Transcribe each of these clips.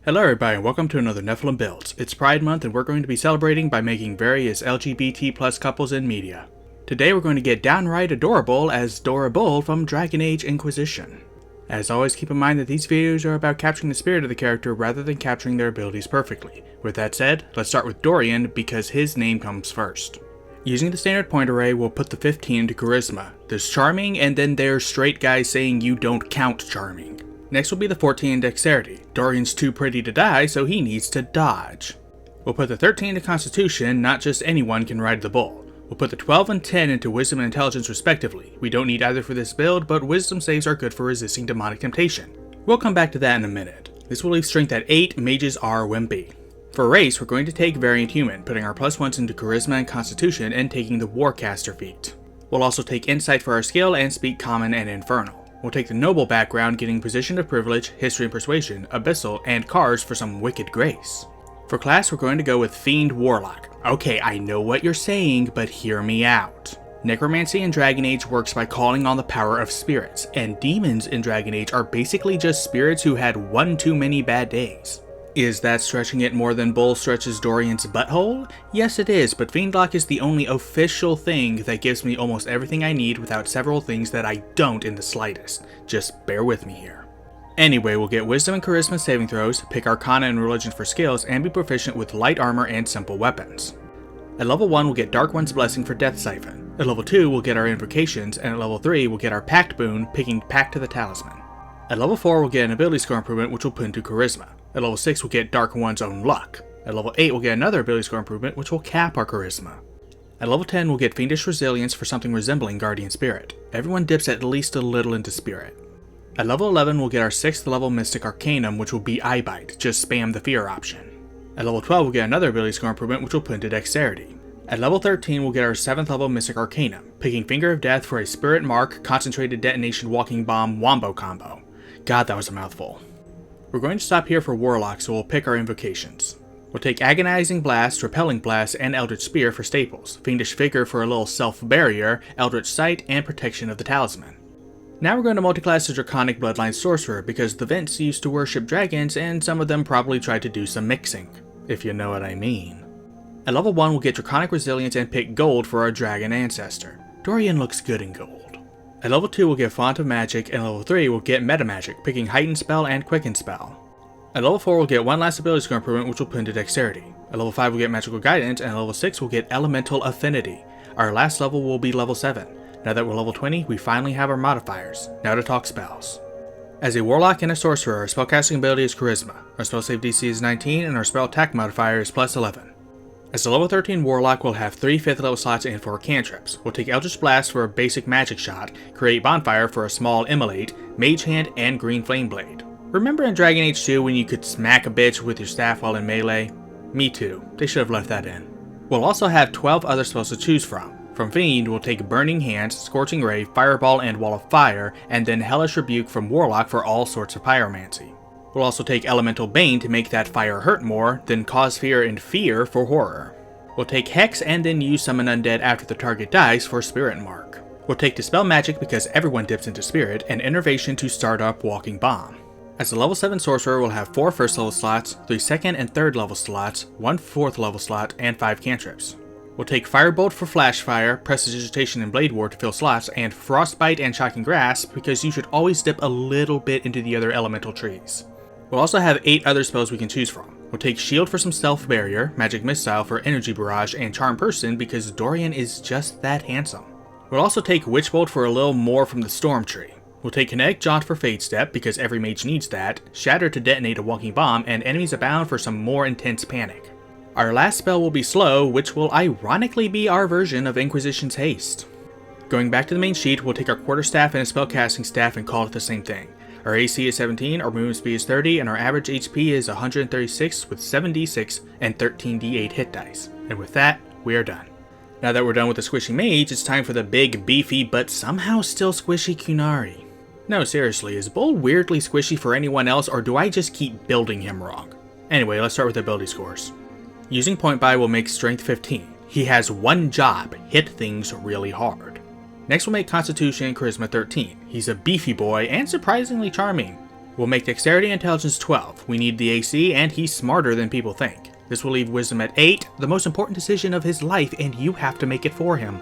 Hello everybody and welcome to another Nephilim Builds. It's Pride Month and we're going to be celebrating by making various LGBT plus couples in media. Today we're going to get downright adorable as Doribull from Dragon Age Inquisition. As always, keep in mind that these videos are about capturing the spirit of the character rather than capturing their abilities perfectly. With that said, let's start with Dorian because his name comes first. Using the standard point array, we'll put the 15 into Charisma. There's Charming and then there's straight guys saying you don't count Charming. Next will be the 14 in Dexterity. Dorian's too pretty to die, so he needs to dodge. We'll put the 13 into Constitution, not just anyone can ride the bull. We'll put the 12 and 10 into Wisdom and Intelligence respectively. We don't need either for this build, but Wisdom saves are good for resisting demonic temptation. We'll come back to that in a minute. This will leave Strength at 8, Mages are wimpy. For race, we're going to take Variant Human, putting our +1s into Charisma and Constitution and taking the Warcaster feat. We'll also take Insight for our skill and Speak Common and Infernal. We'll take the Noble background, getting Position of Privilege, History and Persuasion, Abyssal, and Cards for some Wicked Grace. For class, we're going to go with Fiend Warlock. Okay, I know what you're saying, but hear me out. Necromancy in Dragon Age works by calling on the power of spirits, and demons in Dragon Age are basically just spirits who had one too many bad days. Is that stretching it more than Bull stretches Dorian's butthole? Yes it is, but Fiendlock is the only official thing that gives me almost everything I need without several things that I don't in the slightest. Just bear with me here. Anyway, we'll get Wisdom and Charisma saving throws, pick Arcana and Religion for skills, and be proficient with light armor and simple weapons. At level 1 we'll get Dark One's Blessing for Death Siphon. At level 2 we'll get our Invocations, and at level 3 we'll get our Pact Boon, picking Pact to the Talisman. At level 4 we'll get an ability score improvement which we'll put into Charisma. At level 6 we'll get Dark One's Own Luck. At level 8 we'll get another ability score improvement which will cap our Charisma. At level 10 we'll get Fiendish Resilience for something resembling Guardian Spirit. Everyone dips at least a little into Spirit. At level 11 we'll get our 6th level Mystic Arcanum which will be Eye Bite, just spam the fear option. At level 12 we'll get another ability score improvement which we'll put into Dexterity. At level 13 we'll get our 7th level Mystic Arcanum, picking Finger of Death for a Spirit Mark, Concentrated Detonation Walking Bomb Wombo combo. God, that was a mouthful. We're going to stop here for Warlock, so we'll pick our invocations. We'll take Agonizing Blast, Repelling Blast, and Eldritch Spear for staples, Fiendish Vigor for a little self-barrier, Eldritch Sight, and Protection of the Talisman. Now we're going to multiclass the Draconic Bloodline Sorcerer, because the Vents used to worship dragons, and some of them probably tried to do some mixing, if you know what I mean. At level 1 we'll get Draconic Resilience and pick Gold for our Dragon Ancestor. Dorian looks good in gold. At level 2 we'll get Font of Magic, and at level 3 we'll get Meta Magic, picking Heightened Spell and Quicken Spell. At level 4 we'll get one last ability score improvement which will put into Dexterity. At level 5 we'll get Magical Guidance, and at level 6 we'll get Elemental Affinity. Our last level will be level 7. Now that we're level 20, we finally have our modifiers. Now to talk spells. As a Warlock and a Sorcerer, our spellcasting ability is Charisma. Our spell save DC is 19, and our spell attack modifier is +11. As a level 13 Warlock, we'll have 3 5th level slots and 4 cantrips. We'll take Eldritch Blast for a basic magic shot, create Bonfire for a small Immolate, Mage Hand, and Green Flame Blade. Remember in Dragon Age 2 when you could smack a bitch with your staff while in melee? Me too, they should have left that in. We'll also have 12 other spells to choose from. From Fiend, we'll take Burning Hands, Scorching Ray, Fireball, and Wall of Fire, and then Hellish Rebuke from Warlock for all sorts of pyromancy. We'll also take Elemental Bane to make that fire hurt more, then Cause Fear and Fear for horror. We'll take Hex and then use Summon Undead after the target dies for Spirit Mark. We'll take Dispel Magic because everyone dips into Spirit, and Innervation to start up Walking Bomb. As a level 7 Sorcerer, we'll have 4 1st level slots, 3 2nd and 3rd level slots, 1 4th level slot, and 5 cantrips. We'll take Firebolt for Flash Fire, Prestidigitation and Blade Ward to fill slots, and Frostbite and Shocking Grasp because you should always dip a little bit into the other elemental trees. We'll also have 8 other spells we can choose from. We'll take Shield for some Stealth Barrier, Magic Missile for Energy Barrage, and Charm Person because Dorian is just that handsome. We'll also take Witch Bolt for a little more from the Storm Tree. We'll take Kinetic Jaunt for Fade Step because every mage needs that, Shatter to detonate a Walking Bomb, and Enemies Abound for some more intense panic. Our last spell will be Slow, which will ironically be our version of Inquisition's Haste. Going back to the main sheet, we'll take our Quarterstaff and a Spellcasting Staff and call it the same thing. Our AC is 17, our movement speed is 30, and our average HP is 136 with 7d6 and 13d8 hit dice. And with that, we are done. Now that we're done with the squishy mage, it's time for the big, beefy, but somehow still squishy Qunari. No, seriously, is Bull weirdly squishy for anyone else, or do I just keep building him wrong? Anyway, let's start with the ability scores. Using Point Buy will make Strength 15. He has one job, hit things really hard. Next we'll make Constitution and Charisma 13. He's a beefy boy and surprisingly charming. We'll make Dexterity and Intelligence 12. We need the AC, and he's smarter than people think. This will leave Wisdom at 8, the most important decision of his life, and you have to make it for him.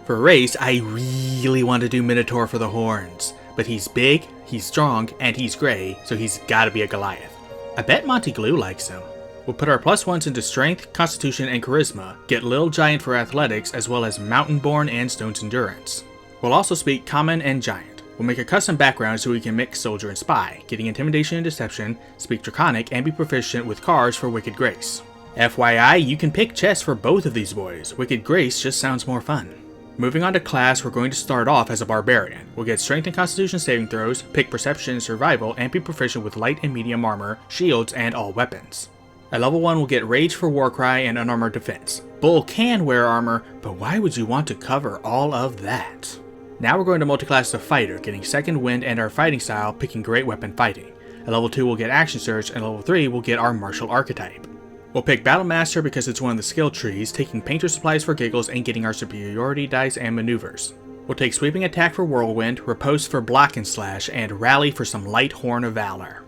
For race, I really want to do Minotaur for the horns, but he's big, he's strong, and he's gray, so he's gotta be a Goliath. I bet Monty Glue likes him. We'll put our +1s into Strength, Constitution, and Charisma, get Little Giant for Athletics, as well as Mountain-Born and Stone's Endurance. We'll also speak Common and Giant. We'll make a custom background so we can mix Soldier and Spy, getting Intimidation and Deception, speak Draconic, and be proficient with Cards for Wicked Grace. FYI, you can pick chess for both of these boys. Wicked Grace just sounds more fun. Moving on to class, we're going to start off as a Barbarian. We'll get Strength and Constitution saving throws, pick Perception and Survival, and be proficient with Light and Medium Armor, Shields, and all weapons. At level 1, we'll get Rage for Warcry and Unarmored Defense. Bull can wear armor, but why would you want to cover all of that? Now we're going to multiclass to Fighter, getting Second Wind and our fighting style, picking Great Weapon Fighting. At level 2, we'll get Action Surge, and level 3, we'll get our Martial Archetype. We'll pick Battle Master because it's one of the skill trees, taking Painter Supplies for giggles and getting our superiority dice and maneuvers. We'll take Sweeping Attack for Whirlwind, Riposte for Block and Slash, and Rally for some light Horn of Valor.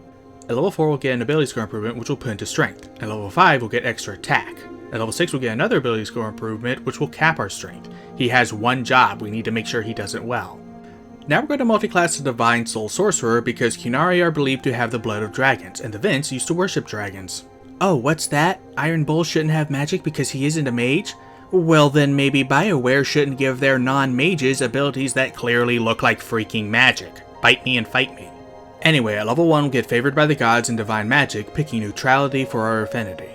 At level 4, we'll get an ability score improvement, which we'll put into Strength. At level 5, we'll get Extra Attack. At level 6, we'll get another ability score improvement, which will cap our Strength. He has one job, we need to make sure he does it well. Now we're going to multiclass to Divine Soul Sorcerer because Qunari are believed to have the blood of dragons, and the Vince used to worship dragons. Oh, what's that? Iron Bull shouldn't have magic because he isn't a mage? Well then maybe Bioware shouldn't give their non-mages abilities that clearly look like freaking magic. Bite me and fight me. Anyway, at level 1 we'll get Favored by the Gods and Divine Magic, picking Neutrality for our affinity.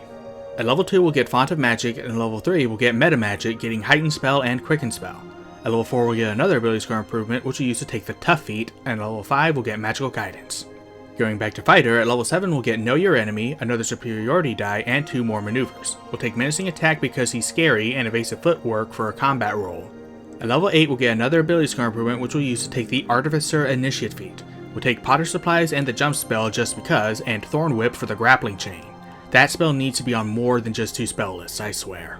At level 2 we'll get Font of Magic, and at level 3 we'll get Meta Magic, getting Heightened Spell and Quicken Spell. At level 4 we'll get another ability score improvement, which we'll use to take the Tough Feat, and at level 5 we'll get Magical Guidance. Going back to Fighter, at level 7 we'll get Know Your Enemy, another superiority die, and 2 more maneuvers. We'll take Menacing Attack because he's scary, and Evasive Footwork for a combat role. At level 8 we'll get another ability score improvement, which we'll use to take the Artificer Initiate feat. We'll take Potter Supplies and the Jump spell just because, and Thorn Whip for the grappling chain. That spell needs to be on more than just 2 spell lists, I swear.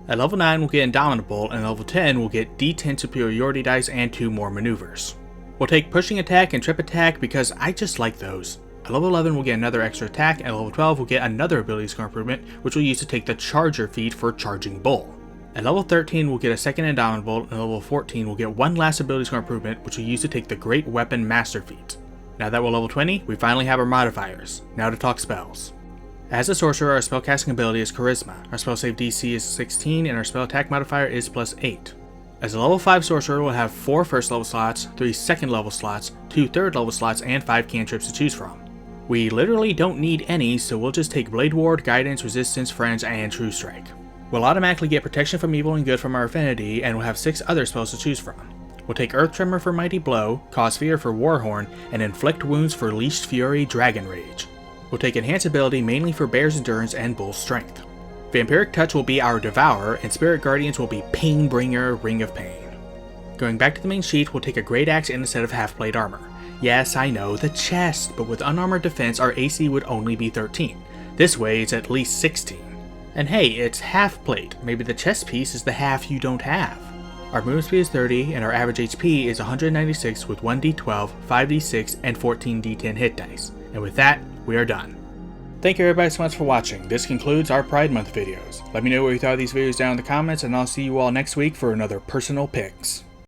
At level 9 we'll get Indomitable, and at level 10 we'll get D10 superiority dice and 2 more maneuvers. We'll take Pushing Attack and Trip Attack because I just like those. At level 11 we'll get another extra attack, and at level 12 we'll get another ability score improvement, which we'll use to take the Charger feat for Charging Bull. At level 13 we'll get a second Indomitable, and at level 14 we'll get one last ability score improvement, which we'll use to take the Great Weapon Master feat. Now that we're level 20, we finally have our modifiers. Now to talk spells. As a sorcerer, our spellcasting ability is Charisma, our spell save DC is 16, and our spell attack modifier is +8. As a level 5 sorcerer, we'll have 4 first level slots, 3 second level slots, 2 third level slots, and 5 cantrips to choose from. We literally don't need any, so we'll just take Blade Ward, Guidance, Resistance, Friends, and True Strike. We'll automatically get Protection from Evil and Good from our affinity, and we'll have 6 other spells to choose from. We'll take Earth Tremor for Mighty Blow, Cause Fear for Warhorn, and Inflict Wounds for Leashed Fury Dragon Rage. We'll take Enhance Ability mainly for Bear's Endurance and Bull's Strength. Vampiric Touch will be our Devourer, and Spirit Guardians will be Painbringer, Ring of Pain. Going back to the main sheet, we'll take a Great Axe and a set of half-plate armor. Yes, I know, the chest, but with unarmored defense our AC would only be 13. This way it's at least 16. And hey, it's half-plate, maybe the chest piece is the half you don't have. Our movement speed is 30, and our average HP is 196 with 1d12, 5d6, and 14d10 hit dice. And with that, we are done. Thank you everybody so much for watching. This concludes our Pride Month videos. Let me know what you thought of these videos down in the comments, and I'll see you all next week for another personal picks.